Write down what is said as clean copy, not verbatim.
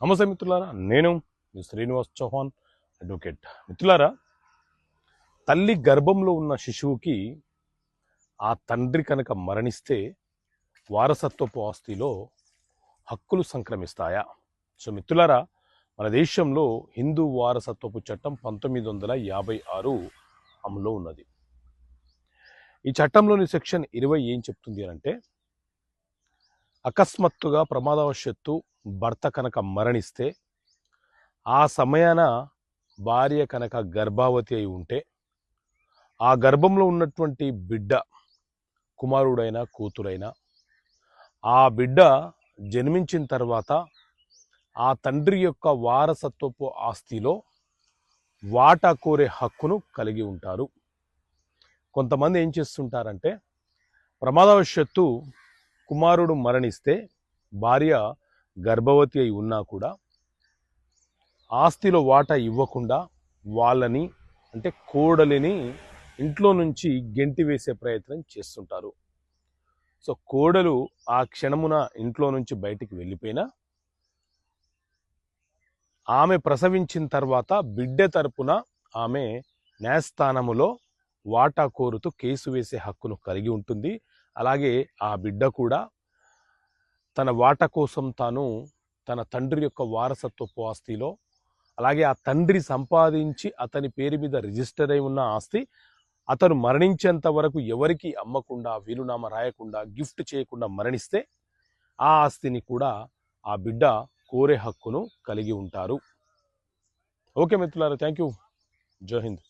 నమస్తే మిత్రులారా, నేను మీ శ్రీనివాస్ చౌహాన్ అడ్వకేట్. మిత్రులారా, తల్లి గర్భంలో ఉన్న శిశువుకి ఆ తండ్రి కనుక మరణిస్తే వారసత్వపు ఆస్తిలో హక్కులు సంక్రమిస్తాయా? సో మిత్రులారా, మన దేశంలో హిందూ వారసత్వపు చట్టం 1956 అమల్లో ఉన్నది. ఈ చట్టంలోని సెక్షన్ 20 ఏం చెప్తుంది అంటే, అకస్మాత్తుగా ప్రమాదవశాత్తు భర్త కనుక మరణిస్తే ఆ సమయాన భార్య కనుక గర్భావతి అయి ఉంటే ఆ గర్భంలో ఉన్నటువంటి బిడ్డ కుమారుడైనా కూతురైనా ఆ బిడ్డ జన్మించిన తర్వాత ఆ తండ్రి యొక్క వారసత్వపు ఆస్తిలో వాటా కోరే హక్కును కలిగి ఉంటారు. కొంతమంది ఏం చేస్తుంటారంటే, ప్రమాదవశాత్తు కుమారుడు మరణిస్తే భార్య గర్భవతి అయి ఉన్నా కూడా ఆస్తిలో వాటా ఇవ్వకుండా వాళ్ళని అంటే కోడలిని ఇంట్లో నుంచి గెంటి వేసే ప్రయత్నం చేస్తుంటారు. సో కోడలు ఆ క్షణమున ఇంట్లో నుంచి బయటికి వెళ్ళిపోయినా ఆమె ప్రసవించిన తర్వాత బిడ్డ తరపున ఆమె న్యాయస్థానములో వాటా కోరుతూ కేసు వేసే హక్కును కలిగి ఉంటుంది. అలాగే ఆ బిడ్డ కూడా తన వాటా కోసం తాను తన తండ్రి యొక్క వారసత్వపు ఆస్తిలో, అలాగే ఆ తండ్రి సంపాదించి అతని పేరు మీద రిజిస్టర్ అయి ఉన్న ఆస్తి అతను మరణించేంత వరకు ఎవరికి అమ్మకుండా, వీలునామా రాయకుండా, గిఫ్ట్ చేయకుండా మరణిస్తే ఆ ఆస్తిని కూడా ఆ బిడ్డ కోరే హక్కును కలిగి ఉంటారు. ఓకే మిత్రులారా, థ్యాంక్ యూ. జై హింద్.